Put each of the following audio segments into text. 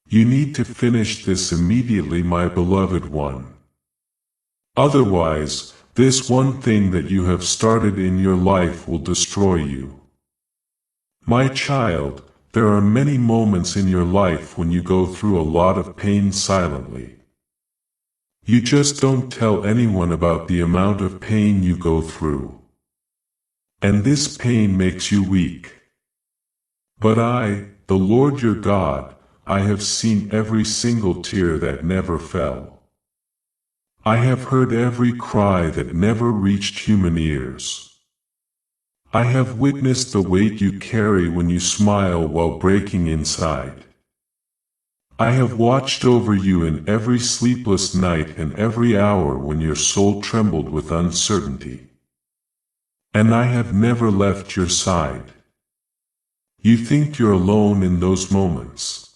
You need to finish this immediately, my beloved one. Otherwise, this one thing that you have started in your life will destroy you. My child, there are many moments in your life when you go through a lot of pain silently. You just don't tell anyone about the amount of pain you go through. And this pain makes you weak. But I, the Lord your God, I have seen every single tear that never fell. I have heard every cry that never reached human ears. I have witnessed the weight you carry when you smile while breaking inside. I have watched over you in every sleepless night and every hour when your soul trembled with uncertainty. And I have never left your side. You think you're alone in those moments.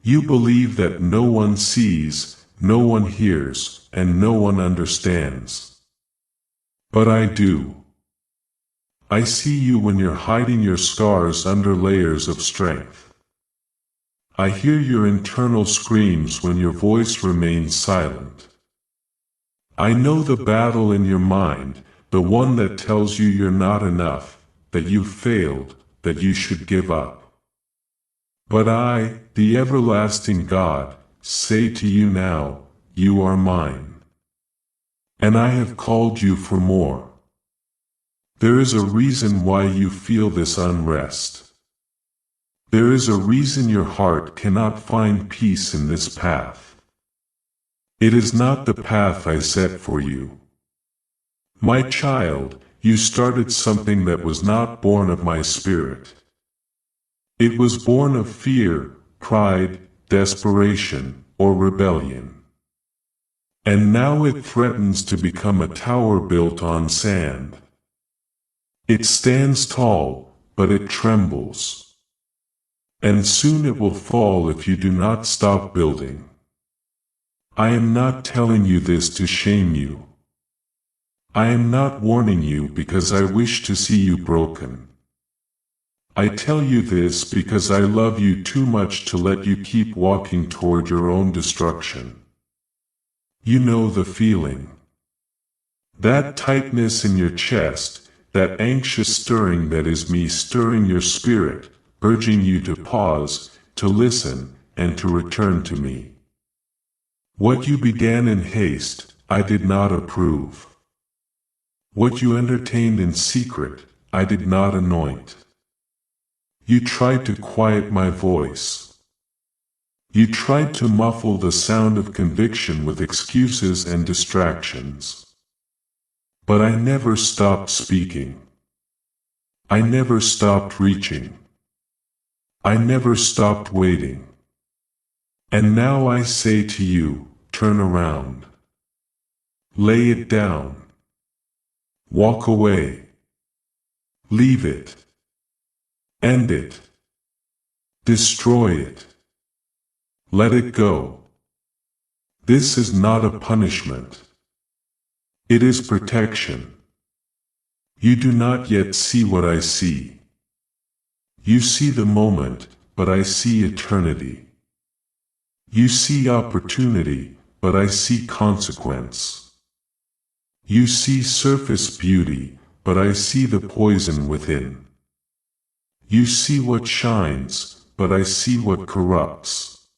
You believe that no one sees, no one hears, and no one understands. But I do. I see you when you're hiding your scars under layers of strength. I hear your internal screams when your voice remains silent. I know the battle in your mind, the one that tells you you're not enough, that you've failed, that you should give up. But I, the everlasting God, say to you now, you are mine. And I have called you for more. There is a reason why you feel this unrest. There is a reason your heart cannot find peace in this path. It is not the path I set for you. My child, you started something that was not born of my spirit. It was born of fear, pride, desperation, or rebellion. And now it threatens to become a tower built on sand. It stands tall, but it trembles. And soon it will fall if you do not stop building. I am not telling you this to shame you. I am not warning you because I wish to see you broken. I tell you this because I love you too much to let you keep walking toward your own destruction. You know the feeling. That tightness in your chest, that anxious stirring that is me stirring your spirit, urging you to pause, to listen, and to return to me. What you began in haste, I did not approve. What you entertained in secret, I did not anoint. You tried to quiet my voice. You tried to muffle the sound of conviction with excuses and distractions. But I never stopped speaking. I never stopped reaching. I never stopped waiting. And now I say to you, turn around. Lay it down. Walk away. Leave it. End it. Destroy it. Let it go. This is not a punishment. It is protection. You do not yet see what I see. You see the moment, but I see eternity. You see opportunity, but I see consequence. You see surface beauty, but I see the poison within. You see what shines, but I see what corrupts.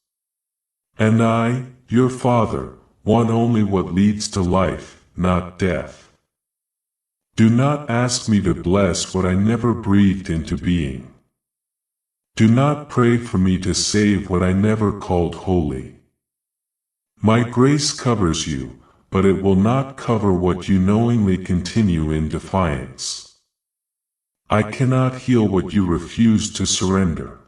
And I, your Father, want only what leads to life, not death. Do not ask me to bless what I never breathed into being. Do not pray for me to save what I never called holy. My grace covers you, but it will not cover what you knowingly continue in defiance. I cannot heal what you refuse to surrender.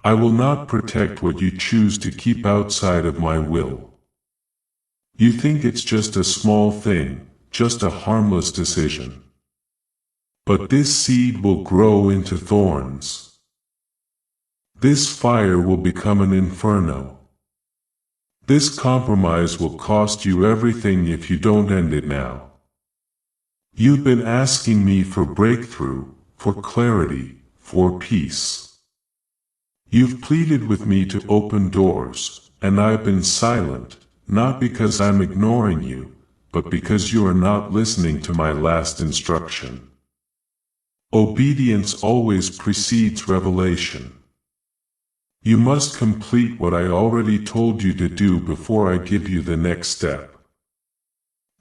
I will not protect what you choose to keep outside of my will. You think it's just a small thing, just a harmless decision. But this seed will grow into thorns. This fire will become an inferno. This compromise will cost you everything if you don't end it now. You've been asking me for breakthrough, for clarity, for peace. You've pleaded with me to open doors, and I've been silent, not because I'm ignoring you, but because you are not listening to my last instruction. Obedience always precedes revelation. You must complete what I already told you to do before I give you the next step.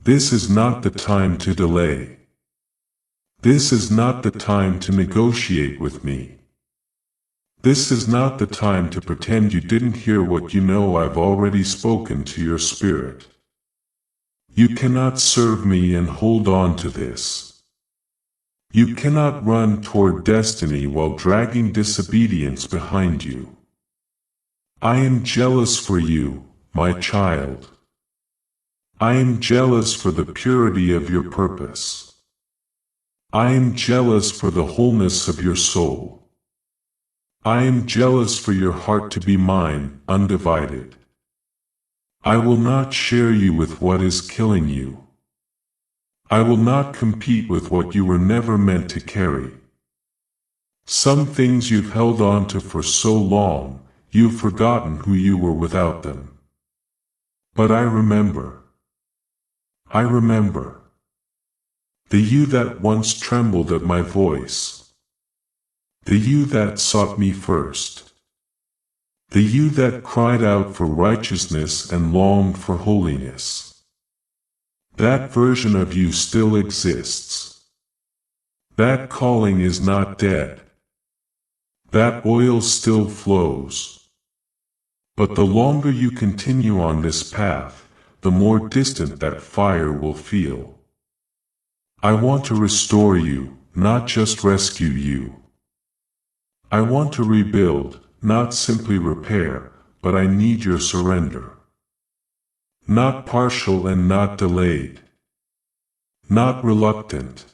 This is not the time to delay. This is not the time to negotiate with me. This is not the time to pretend you didn't hear what you know I've already spoken to your spirit. You cannot serve me and hold on to this. You cannot run toward destiny while dragging disobedience behind you. I am jealous for you, my child. I am jealous for the purity of your purpose. I am jealous for the wholeness of your soul. I am jealous for your heart to be mine, undivided. I will not share you with what is killing you. I will not compete with what you were never meant to carry. Some things you've held on to for so long, you've forgotten who you were without them. But I remember. I remember. The you that once trembled at my voice. The you that sought me first. The you that cried out for righteousness and longed for holiness. That version of you still exists. That calling is not dead. That oil still flows. But the longer you continue on this path, the more distant that fire will feel. I want to restore you, not just rescue you. I want to rebuild, not simply repair, but I need your surrender. Not partial and not delayed. Not reluctant.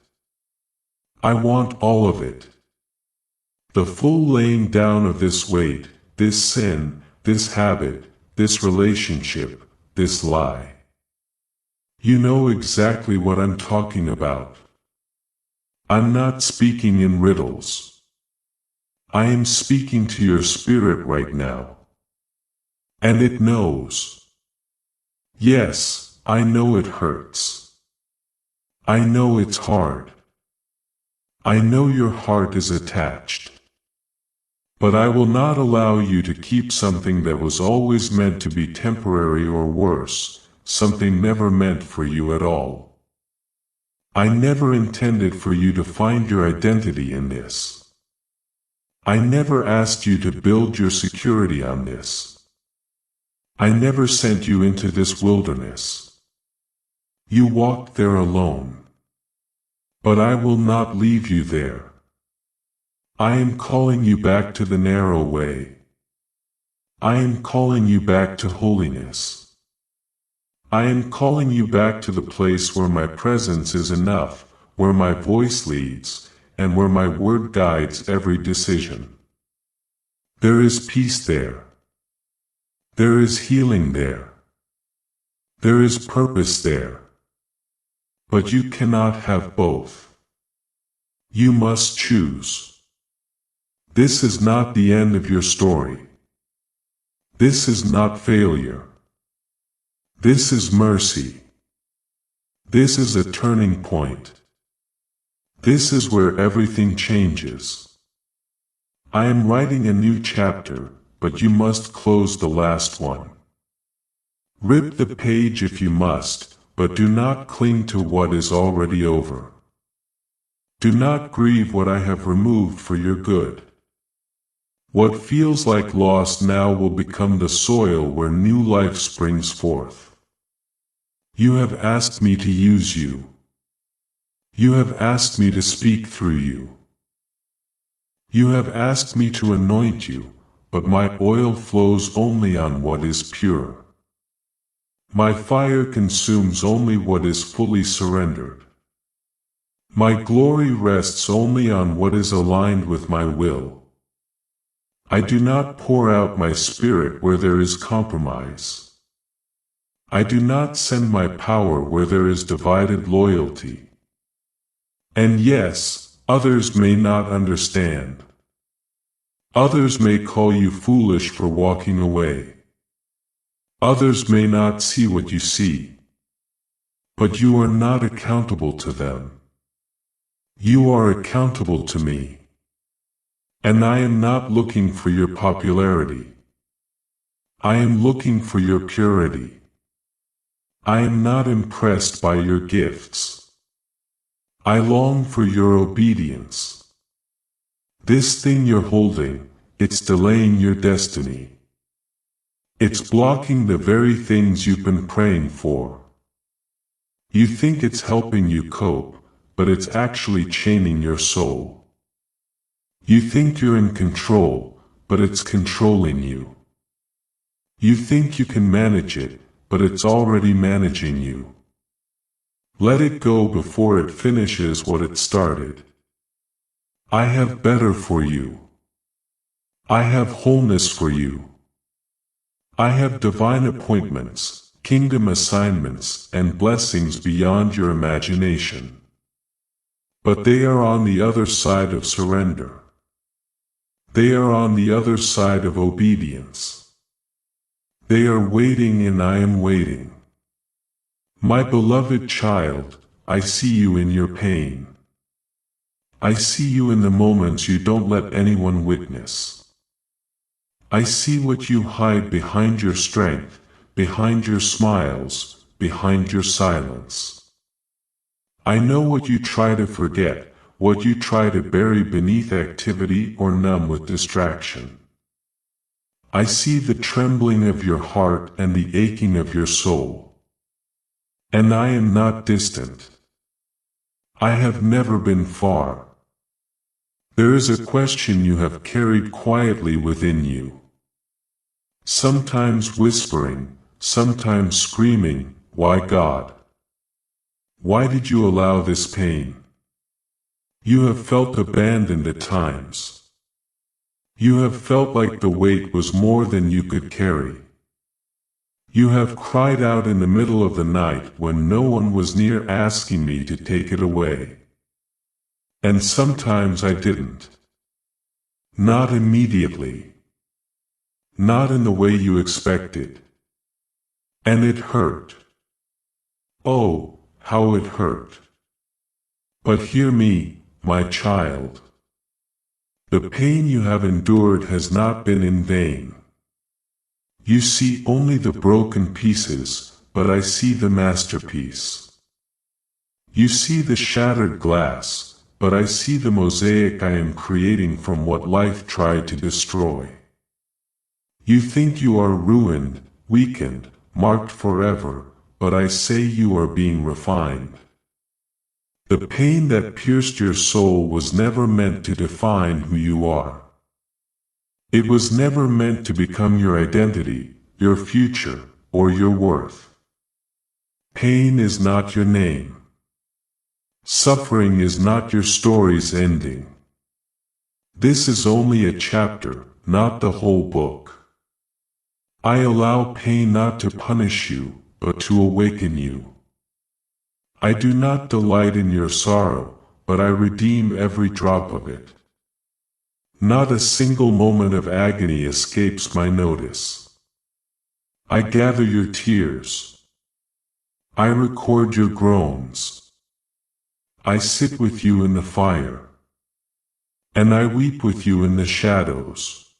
I want all of it. The full laying down of this weight, this sin, this habit, this relationship, this lie. You know exactly what I'm talking about. I'm not speaking in riddles. I am speaking to your spirit right now. And it knows. Yes, I know it hurts. I know it's hard. I know your heart is attached. But I will not allow you to keep something that was always meant to be temporary or worse, something never meant for you at all. I never intended for you to find your identity in this. I never asked you to build your security on this. I never sent you into this wilderness. You walked there alone. But I will not leave you there. I am calling you back to the narrow way. I am calling you back to holiness. I am calling you back to the place where my presence is enough, where my voice leads, and where my word guides every decision. There is peace there. There is healing there. There is purpose there. But you cannot have both. You must choose. This is not the end of your story. This is not failure. This is mercy. This is a turning point. This is where everything changes. I am writing a new chapter, but you must close the last one. Rip the page if you must, but do not cling to what is already over. Do not grieve what I have removed for your good. What feels like loss now will become the soil where new life springs forth. You have asked me to use you. You have asked me to speak through you. You have asked me to anoint you, but my oil flows only on what is pure. My fire consumes only what is fully surrendered. My glory rests only on what is aligned with my will. I do not pour out my spirit where there is compromise. I do not send my power where there is divided loyalty. And yes, others may not understand. Others may call you foolish for walking away. Others may not see what you see. But you are not accountable to them. You are accountable to me. And I am not looking for your popularity. I am looking for your purity. I am not impressed by your gifts. I long for your obedience. This thing you're holding, it's delaying your destiny. It's blocking the very things you've been praying for. You think it's helping you cope, but it's actually chaining your soul. You think you're in control, but it's controlling you. You think you can manage it, but it's already managing you. Let it go before it finishes what it started. I have better for you. I have wholeness for you. I have divine appointments, kingdom assignments, and blessings beyond your imagination. But they are on the other side of surrender. They are on the other side of obedience. They are waiting and I am waiting. My beloved child, I see you in your pain. I see you in the moments you don't let anyone witness. I see what you hide behind your strength, behind your smiles, behind your silence. I know what you try to forget, what you try to bury beneath activity or numb with distraction. I see the trembling of your heart and the aching of your soul. And I am not distant. I have never been far. There is a question you have carried quietly within you. Sometimes whispering, sometimes screaming, why God? Why did you allow this pain? You have felt abandoned at times. You have felt like the weight was more than you could carry. You have cried out in the middle of the night when no one was near asking me to take it away. And sometimes I didn't. Not immediately. Not in the way you expected. And it hurt. Oh, how it hurt. But hear me, my child. The pain you have endured has not been in vain. You see only the broken pieces, but I see the masterpiece. You see the shattered glass, but I see the mosaic I am creating from what life tried to destroy. You think you are ruined, weakened, marked forever, but I say you are being refined. The pain that pierced your soul was never meant to define who you are. It was never meant to become your identity, your future, or your worth. Pain is not your name. Suffering is not your story's ending. This is only a chapter, not the whole book. I allow pain not to punish you, but to awaken you. I do not delight in your sorrow, but I redeem every drop of it. Not a single moment of agony escapes my notice. I gather your tears. I record your groans. I sit with you in the fire. And I weep with you in the shadows.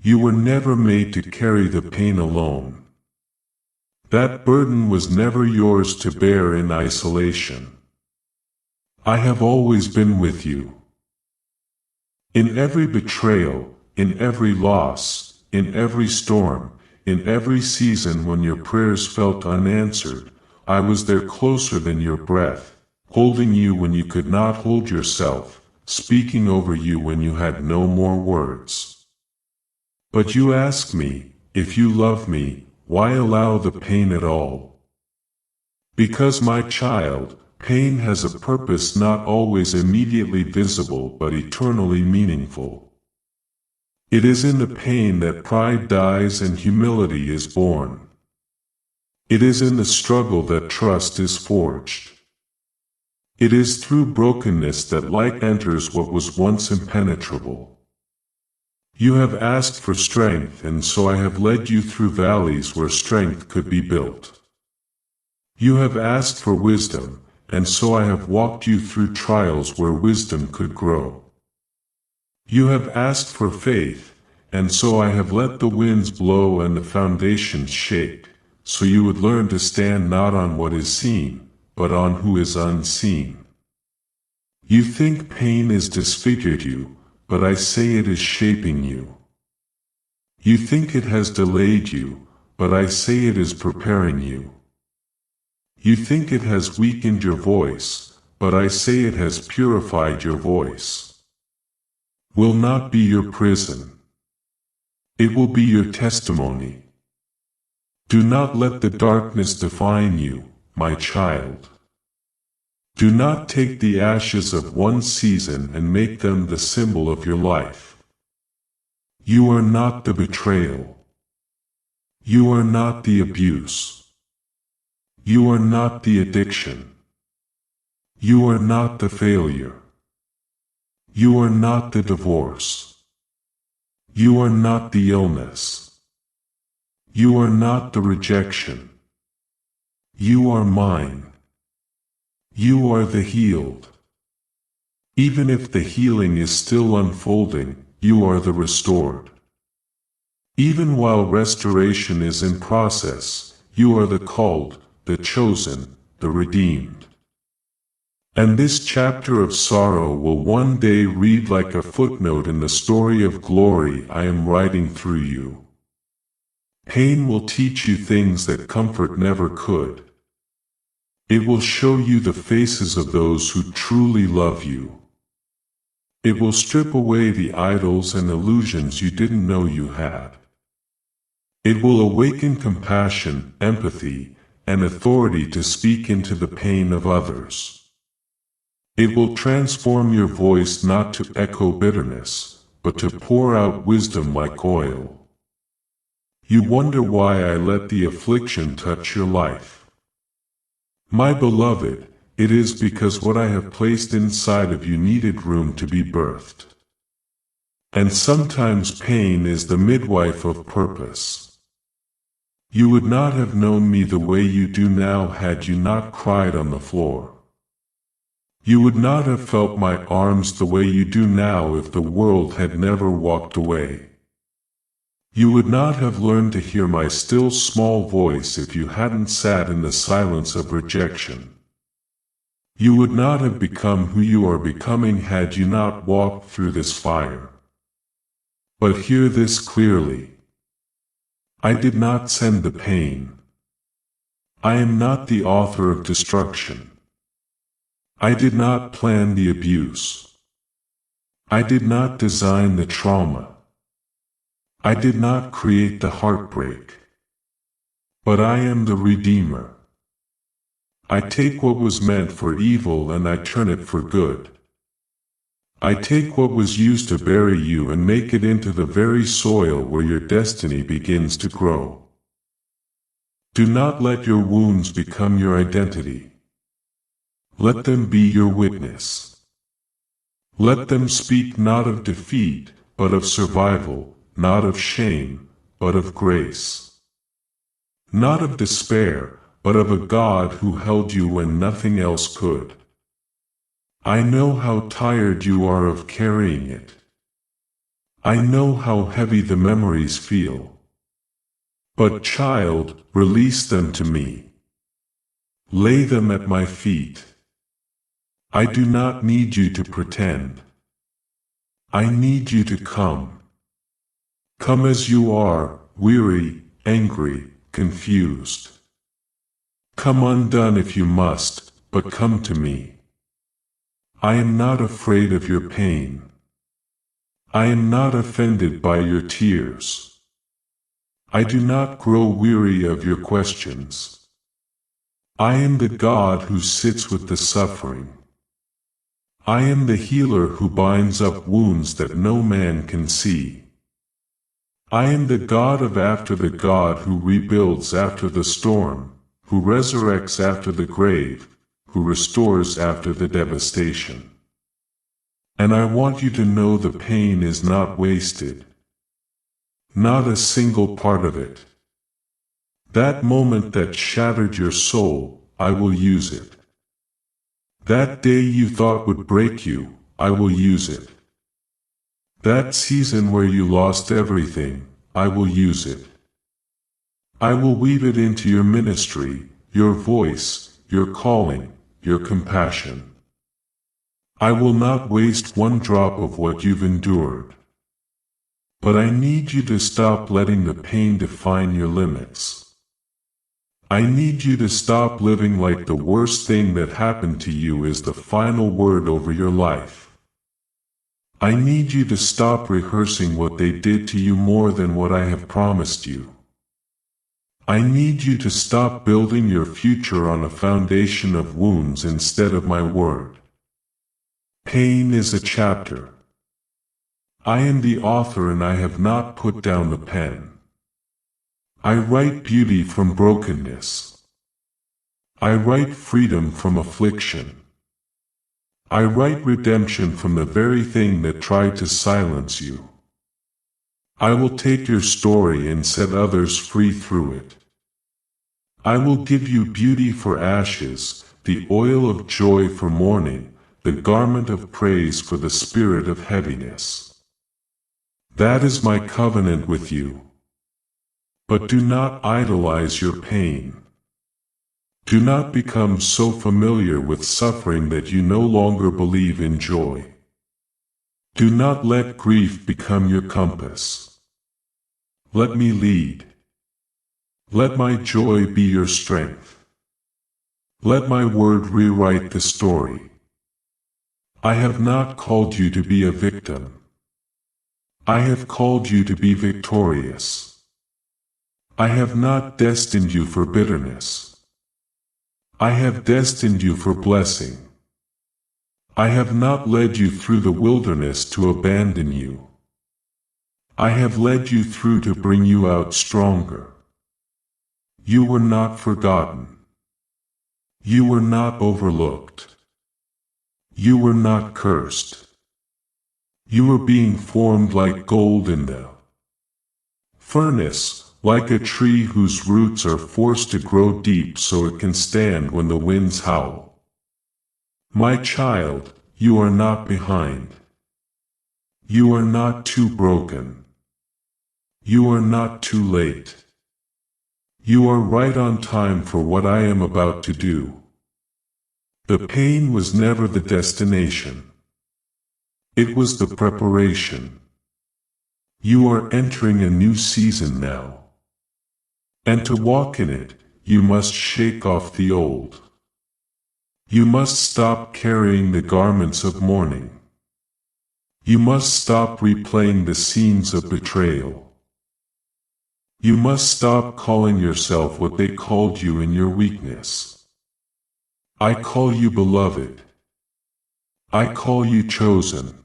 You were never made to carry the pain alone. That burden was never yours to bear in isolation. I have always been with you. In every betrayal, in every loss, in every storm, in every season when your prayers felt unanswered, I was there closer than your breath, holding you when you could not hold yourself, speaking over you when you had no more words. But you ask me, if you love me, why allow the pain at all? Because my child, pain has a purpose not always immediately visible but eternally meaningful. It is in the pain that pride dies and humility is born. It is in the struggle that trust is forged. It is through brokenness that light enters what was once impenetrable. You have asked for strength, and so I have led you through valleys where strength could be built. You have asked for wisdom, and so I have walked you through trials where wisdom could grow. You have asked for faith, and so I have let the winds blow and the foundations shake, so you would learn to stand not on what is seen, but on who is unseen. You think pain has disfigured you, but I say it is shaping you. You think it has delayed you, but I say it is preparing you. You think it has weakened your voice, but I say it has purified your voice. Will not be your prison. It will be your testimony. Do not let the darkness define you, my child. Do not take the ashes of one season and make them the symbol of your life. You are not the betrayal. You are not the abuse. You are not the addiction. You are not the failure. You are not the divorce. You are not the illness. You are not the rejection. You are mine. You are the healed. Even if the healing is still unfolding, you are the restored. Even while restoration is in process, you are the called, the chosen, the redeemed. And this chapter of sorrow will one day read like a footnote in the story of glory I am writing through you. Pain will teach you things that comfort never could. It will show you the faces of those who truly love you. It will strip away the idols and illusions you didn't know you had. It will awaken compassion, empathy, and authority to speak into the pain of others. It will transform your voice not to echo bitterness, but to pour out wisdom like oil. You wonder why I let the affliction touch your life. My beloved, it is because what I have placed inside of you needed room to be birthed. And sometimes pain is the midwife of purpose. You would not have known me the way you do now had you not cried on the floor. You would not have felt my arms the way you do now if the world had never walked away. You would not have learned to hear my still small voice if you hadn't sat in the silence of rejection. You would not have become who you are becoming had you not walked through this fire. But hear this clearly. I did not send the pain. I am not the author of destruction. I did not plan the abuse. I did not design the trauma. I did not create the heartbreak. But I am the Redeemer. I take what was meant for evil and I turn it for good. I take what was used to bury you and make it into the very soil where your destiny begins to grow. Do not let your wounds become your identity. Let them be your witness. Let them speak not of defeat, but of survival, not of shame, but of grace. Not of despair, but of a God who held you when nothing else could. I know how tired you are of carrying it. I know how heavy the memories feel. But child, release them to me. Lay them at my feet. I do not need you to pretend. I need you to come. Come as you are, weary, angry, confused. Come undone if you must, but come to me. I am not afraid of your pain. I am not offended by your tears. I do not grow weary of your questions. I am the God who sits with the suffering. I am the healer who binds up wounds that no man can see. I am the God of after the God who rebuilds after the storm, who resurrects after the grave, who restores after the devastation. And I want you to know the pain is not wasted, Not a single part of it. That moment that shattered your soul, I will use it. That day you thought would break you, I will use it. That season where you lost everything, I will use it. I will weave it into your ministry, your voice, your calling, your compassion. I will not waste one drop of what you've endured. But I need you to stop letting the pain define your limits. I need you to stop living like the worst thing that happened to you is the final word over your life. I need you to stop rehearsing what they did to you more than what I have promised you. I need you to stop building your future on a foundation of wounds instead of my word. Pain is a chapter. I am the author and I have not put down the pen. I write beauty from brokenness. I write freedom from affliction. I write redemption from the very thing that tried to silence you. I will take your story and set others free through it. I will give you beauty for ashes, the oil of joy for mourning, the garment of praise for the spirit of heaviness. That is my covenant with you. But do not idolize your pain. Do not become so familiar with suffering that you no longer believe in joy. Do not let grief become your compass. Let me lead. Let my joy be your strength. Let my word rewrite the story. I have not called you to be a victim. I have called you to be victorious. I have not destined you for bitterness. I have destined you for blessing. I have not led you through the wilderness to abandon you. I have led you through to bring you out stronger. You were not forgotten. You were not overlooked. You were not cursed. You were being formed like gold in the furnace, like a tree whose roots are forced to grow deep so it can stand when the winds howl. My child, you are not behind. You are not too broken. You are not too late. You are right on time for what I am about to do. The pain was never the destination. It was the preparation. You are entering a new season now. And to walk in it, you must shake off the old. You must stop carrying the garments of mourning. You must stop replaying the scenes of betrayal. You must stop calling yourself what they called you in your weakness. I call you beloved. I call you chosen.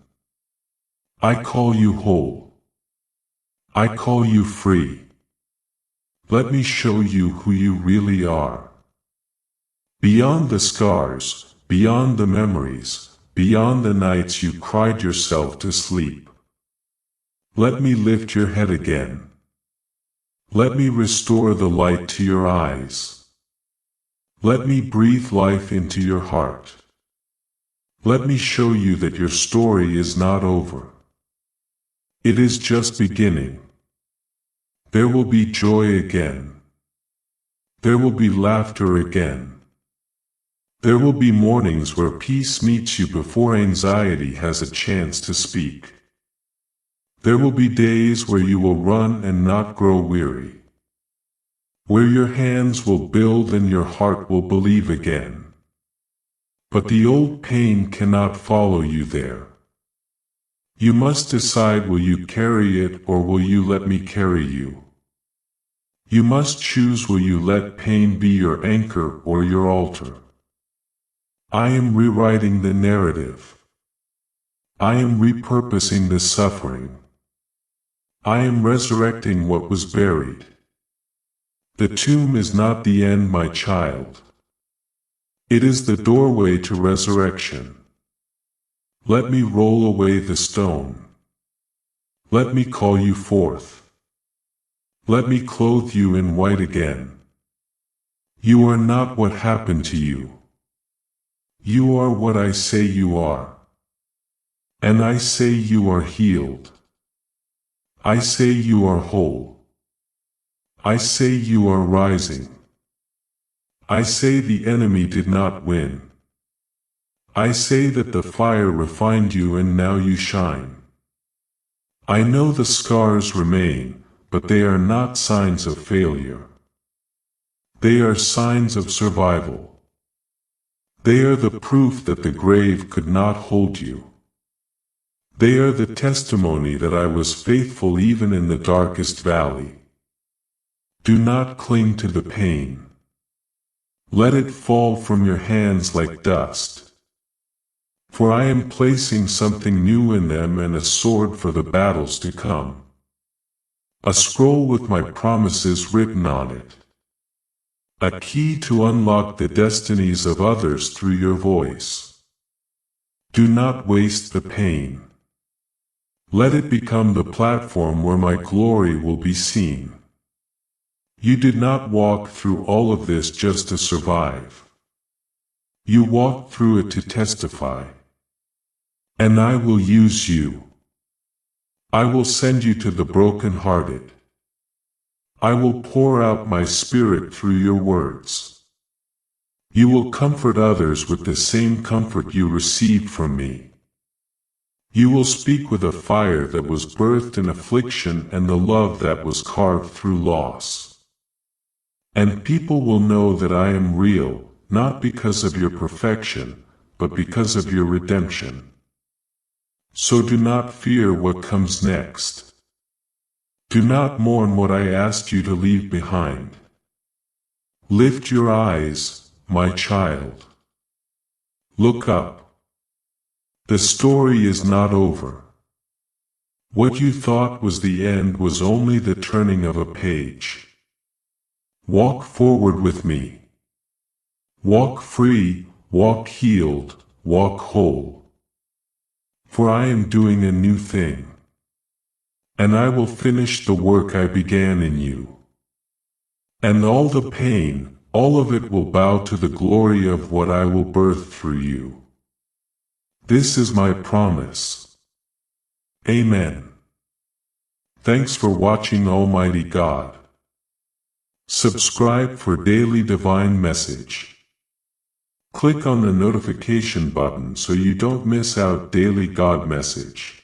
I call you whole. I call you free. Let me show you who you really are. Beyond the scars, beyond the memories, beyond the nights you cried yourself to sleep. Let me lift your head again. Let me restore the light to your eyes. Let me breathe life into your heart. Let me show you that your story is not over. It is just beginning. There will be joy again. There will be laughter again. There will be mornings where peace meets you before anxiety has a chance to speak. There will be days where you will run and not grow weary. Where your hands will build and your heart will believe again. But the old pain cannot follow you there. You must decide, will you carry it or will you let me carry you? You must choose, will you let pain be your anchor or your altar? I am rewriting the narrative. I am repurposing the suffering. I am resurrecting what was buried. The tomb is not the end, my child. It is the doorway to resurrection. Let me roll away the stone. Let me call you forth. Let me clothe you in white again. You are not what happened to you. You are what I say you are. And I say you are healed. I say you are whole. I say you are rising. I say the enemy did not win. I say that the fire refined you and now you shine. I know the scars remain, but they are not signs of failure. They are signs of survival. They are the proof that the grave could not hold you. They are the testimony that I was faithful even in the darkest valley. Do not cling to the pain. Let it fall from your hands like dust. For I am placing something new in them and a sword for the battles to come. A scroll with my promises written on it. A key to unlock the destinies of others through your voice. Do not waste the pain. Let it become the platform where my glory will be seen. You did not walk through all of this just to survive. You walked through it to testify. And I will use you. I will send you to the broken-hearted. I will pour out my spirit through your words. You will comfort others with the same comfort you received from me. You will speak with a fire that was birthed in affliction and the love that was carved through loss. And people will know that I am real, not because of your perfection, but because of your redemption. So do not fear what comes next. Do not mourn what I asked you to leave behind. Lift your eyes, my child. Look up. The story is not over. What you thought was the end was only the turning of a page. Walk forward with me. Walk free, walk healed, walk whole. For I am doing a new thing. And I will finish the work I began in you. And all the pain, all of it will bow to the glory of what I will birth through you. This is my promise. Amen. Thanks for watching, Almighty God. Subscribe for daily divine message. Click on the notification button so you don't miss out daily God message.